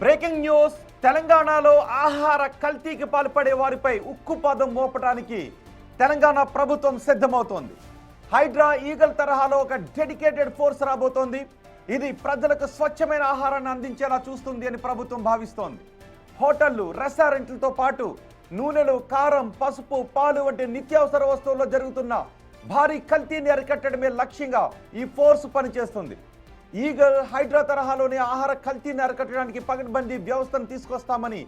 Breaking news. తెలంగాణలో ఆహార కల్తీకి పాల్పడే వారిపై ఉక్కుపాదం మోపడానికి తెలంగాణ ప్రభుత్వం సిద్ధమవుతోంది. హైడ్రా ఈగల్ తరహాలో ఒక డెడికేటెడ్ ఫోర్స్ రాబోతోంది. ఇది ప్రజలకు స్వచ్ఛమైన ఆహారాన్ని అందించేలా చూస్తుంది అని ప్రభుత్వం భావిస్తోంది. హోటళ్లు, రెస్టారెంట్లతో పాటు నూనెలు, కారం, పసుపు, పాలు వంటి నిత్యావసర వస్తువుల్లో జరుగుతున్న భారీ కల్తీని అరికట్టడమే లక్ష్యంగా ఈ ఫోర్స్ పనిచేస్తుంది. ఈగల్, హైడ్రా తరహాలోని ఆహార కల్తీని అరికట్టడానికి పకడ్బందీ వ్యవస్థను తీసుకొస్తామని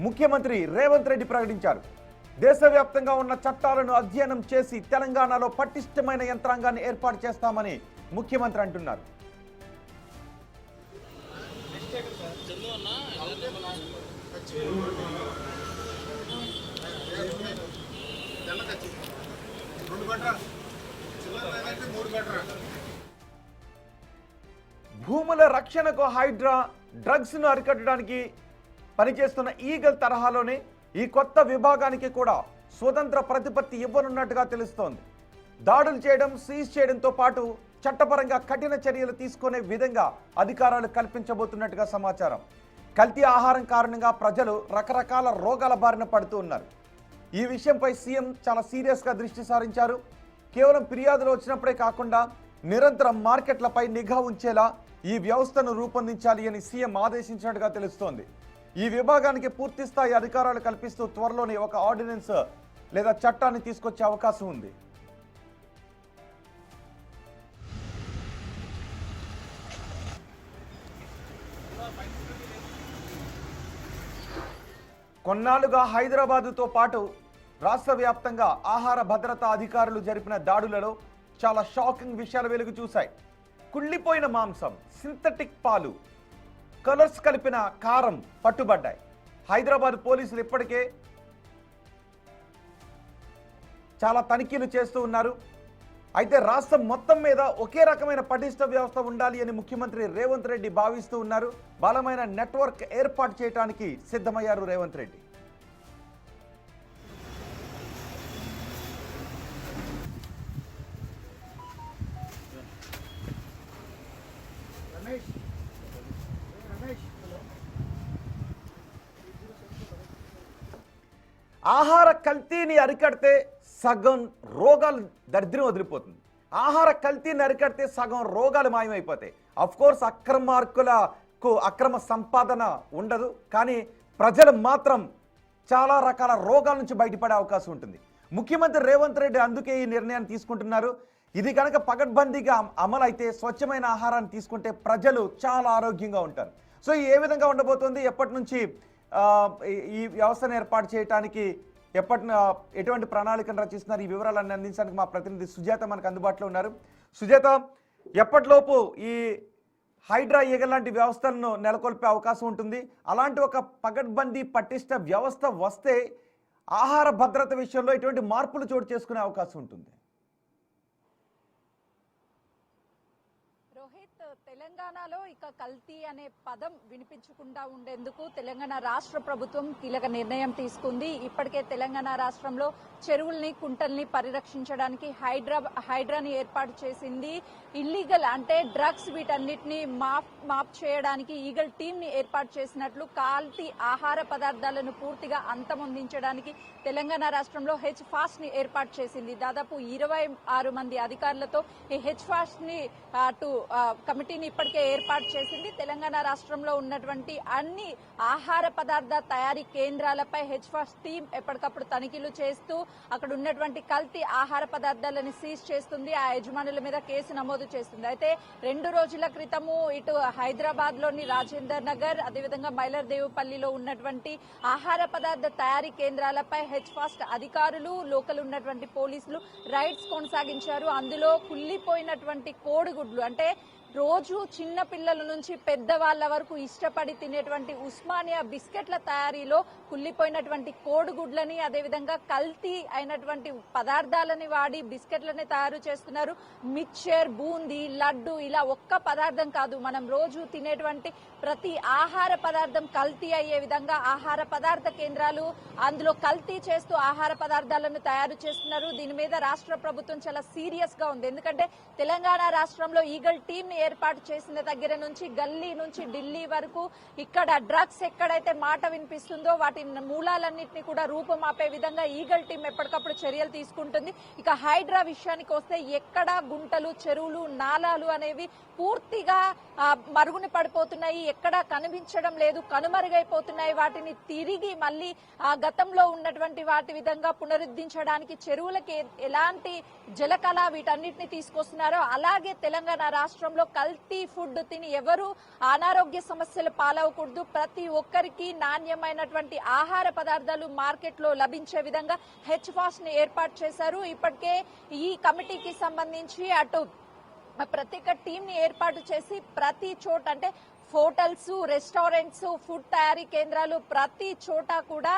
ముఖ్యమంత్రి రేవంత్ రెడ్డి ప్రకటించారు. దేశవ్యాప్తంగా ఉన్న చట్టాలను అధ్యయనం చేసి తెలంగాణలో పటిష్టమైన యంత్రాంగాన్ని ఏర్పాటు చేస్తామని ముఖ్యమంత్రి అంటున్నారు. భూముల రక్షణకు హైడ్రా, డ్రగ్స్ ను అరికట్టడానికి పనిచేస్తున్న ఈగల్ తరహాలోనే ఈ కొత్త విభాగానికి కూడా స్వతంత్ర ప్రతిపత్తి ఇవ్వనున్నట్టుగా తెలుస్తోంది. దాడులు చేయడం, సీజ్ చేయడంతో పాటు చట్టపరంగా కఠిన చర్యలు తీసుకునే విధంగా అధికారాలు కల్పించబోతున్నట్టుగా సమాచారం. కల్తీ ఆహారం కారణంగా ప్రజలు రకరకాల రోగాల బారిన పడుతూ ఉన్నారు. ఈ విషయంపై సీఎం చాలా సీరియస్గా దృష్టి సారించారు. కేవలం ఫిర్యాదులు వచ్చినప్పుడే కాకుండా నిరంతరం మార్కెట్లపై నిఘా ఉంచేలా ఈ వ్యవస్థను రూపొందించాలి అని సీఎం ఆదేశించినట్టుగా తెలుస్తోంది. ఈ విభాగానికి పూర్తి స్థాయి అధికారాలు కల్పిస్తూ త్వరలోనే ఒక ఆర్డినెన్స్ లేదా చట్టాన్ని తీసుకొచ్చే అవకాశం ఉంది. కొన్నాళ్లుగా హైదరాబాదుతో పాటు రాష్ట్ర వ్యాప్తంగా ఆహార భద్రతా అధికారులు జరిపిన దాడులలో చాలా షాకింగ్ విషయాలు వెలుగు చూశాయి. కుళ్ళిపోయిన మాంసం, సింథటిక్ పాలు, కలర్స్ కలిపిన కారం పట్టుబడ్డాయి. హైదరాబాద్ పోలీసులు ఇప్పటికే చాలా తనిఖీలు చేస్తూ ఉన్నారు. అయితే రాష్ట్రం మొత్తం మీద ఒకే రకమైన పటిష్ట వ్యవస్థ ఉండాలి అని ముఖ్యమంత్రి రేవంత్ రెడ్డి భావిస్తూ ఉన్నారు. బలమైన నెట్వర్క్ ఏర్పాటు చేయడానికి సిద్ధమయ్యారు రేవంత్ రెడ్డి. ఆహార కల్తీని అరికడితే సగం రోగాలు దరిద్రం వదిలిపోతుంది. ఆహార కల్తీని అరికడితే సగం రోగాలు మాయమైపోతాయి. అఫ్కోర్స్ అక్రమార్కులకు అక్రమ సంపాదన ఉండదు, కానీ ప్రజలు మాత్రం చాలా రకాల రోగాల నుంచి బయటపడే అవకాశం ఉంటుంది. ముఖ్యమంత్రి రేవంత్ రెడ్డి అందుకే ఈ నిర్ణయాన్ని తీసుకుంటున్నారు. ఇది కనుక పకడ్బందీగా అమలు అయితే స్వచ్ఛమైన ఆహారాన్ని తీసుకుంటే ప్రజలు చాలా ఆరోగ్యంగా ఉంటారు. సో ఏ విధంగా ఉండబోతోంది, ఎప్పటి నుంచి ఈ వ్యవస్థను ఏర్పాటు చేయడానికి ఎటువంటి ప్రణాళికను రచిస్తున్నారు, ఈ వివరాలన్నీ అందించడానికి మా ప్రతినిధి సుజాత మనకు అందుబాటులో ఉన్నారు. సుజాత, ఎప్పటిలోపు ఈ హైడ్రా ఈగల్ లాంటి వ్యవస్థలను నెలకొల్పే అవకాశం ఉంటుంది? అలాంటి ఒక పకడ్బందీ పటిష్ట వ్యవస్థ వస్తే ఆహార భద్రత విషయంలో ఎటువంటి మార్పులు చోటు చేసుకునే అవకాశం ఉంటుంది? తెలంగాణలో ఇక కల్తీ అనే పదం వినిపించకుండా ఉండేందుకు తెలంగాణ రాష్ట్ర ప్రభుత్వం కీలక నిర్ణయం తీసుకుంది. ఇప్పటికే తెలంగాణ రాష్ట్రంలో చెరువుల్ని, కుంటల్ని పరిరక్షించడానికి హైడ్రాని ఏర్పాటు చేసింది. ఇల్లీగల్ అంటే డ్రగ్స్ వీటన్నిటిని మాప్ చేయడానికి ఈగల్ టీమ్ ని ఏర్పాటు చేసినట్లు, కల్తీ ఆహార పదార్థాలను పూర్తిగా అంతమొందించడానికి తెలంగాణ రాష్ట్రంలో హెచ్ ఫాస్ట్ ని ఏర్పాటు చేసింది. దాదాపు 26 మంది అధికారులతో ఈ హెచ్ ఫాస్ట్ ని కమిటీని ఇప్పటికే ఏర్పాటు చేసింది. తెలంగాణ రాష్ట్రంలో ఉన్నటువంటి అన్ని ఆహార పదార్థ తయారీ కేంద్రాలపై హెచ్ ఫాస్ట్ టీం ఎప్పటికప్పుడు తనిఖీలు చేస్తూ అక్కడ ఉన్నటువంటి కల్తీ ఆహార పదార్థాలను సీజ్ చేస్తుంది. ఆ యజమానుల మీద కేసు నమోదు చేస్తుంది. అయితే 2 రోజుల క్రితము ఇటు హైదరాబాద్ లోని రాజేందర్ నగర్, అదేవిధంగా మైలర్దేవుపల్లిలో ఉన్నటువంటి ఆహార పదార్థ తయారీ కేంద్రాలపై హెచ్ ఫాస్ట్ అధికారులు, లోకల్ ఉన్నటువంటి పోలీసులు రైడ్స్ కొనసాగించారు. అందులో కుళ్ళిపోయినటువంటి కోడిగుడ్లు, అంటే రోజు చిన్న పిల్లల నుంచి పెద్దవాళ్ల వరకు ఇష్టపడి తినేటువంటి ఉస్మానియా బిస్కెట్ల తయారీలో కుళ్ళిపోయినటువంటి కోడిగుడ్లని, అదేవిధంగా కల్తీ అయినటువంటి పదార్థాలని వాడి బిస్కెట్లని తయారు చేస్తున్నారు. మిక్చర్, బూందీ, లడ్డు, ఇలా ఒక్క పదార్థం కాదు, మనం రోజు తినేటువంటి ప్రతి ఆహార పదార్థం కల్తీ అయ్యే విధంగా ఆహార పదార్థ కేంద్రాలు అందులో కల్తీ చేస్తూ ఆహార పదార్థాలను తయారు చేస్తున్నారు. దీని మీద రాష్ట్ర ప్రభుత్వం చాలా సీరియస్ గా ఉంది. ఎందుకంటే తెలంగాణ రాష్ట్రంలో ఈగల్ టీమ్ ని ఏర్పాటు చేసిన దగ్గర నుంచి గల్లీ నుంచి ఢిల్లీ వరకు ఇక్కడ డ్రగ్స్ ఎక్కడైతే మాట వినిపిస్తుందో వాటి మూలాలన్నింటినీ కూడా రూపుమాపే విధంగా ఈగల్ టీం ఎప్పటికప్పుడు చర్యలు తీసుకుంటుంది. ఇక హైడ్రా విషయానికి వస్తే ఎక్కడ గుంటలు, చెరువులు, నాలాలు అనేవి పూర్తిగా మరుగున పడిపోతున్నాయి, ఎక్కడా కనిపించడం లేదు, కనుమరుగైపోతున్నాయి. వాటిని తిరిగి మళ్ళీ గతంలో ఉన్నటువంటి వాటి విధంగా పునరుద్ధరించడానికి చెరువులకి ఎలాంటి జలకళ వీటన్నిటిని తీసుకొస్తున్నారో అలాగే తెలంగాణ రాష్ట్రంలో కల్తీ ఫుడ్ తిని ఎవరు అనారోగ్య సమస్యలు పాలవకూడదు, ప్రతి ఒక్కరికి నాణ్యమైనటువంటి ఆహార పదార్థాలు మార్కెట్ లో లభించే విధంగా హెచ్ఫాస్ట్ ని ఏర్పాటు చేశారు. ఇప్పటికే ఈ కమిటీకి సంబంధించి అటు ప్రత్యేక టీం ని ఏర్పాటు చేసి ప్రతి చోట అంటే హోటల్స్, రెస్టారెంట్స్, ఫుడ్ తయారీ కేంద్రాలు ప్రతి చోట కూడా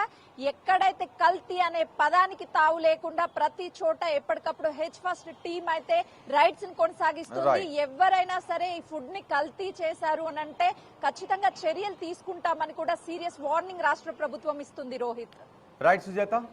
ఎక్కడైతే కల్తీ అనే పదానికి తావు లేకుండా ప్రతి చోట ఎప్పటికప్పుడు హెచ్ఫాస్ట్ టీం అయితే రైడ్స్ ని కొనసాగిస్తుంది. ఎవరైనా సరే ఈ ఫుడ్ ని కల్తీ చేశారు అని అంటే ఖచ్చితంగా చర్యలు తీసుకుంటామని కూడా సీరియస్ వార్నింగ్ రాష్ట్ర ప్రభుత్వం ఇస్తుంది. రోహిత్. రైట్ సుజాత.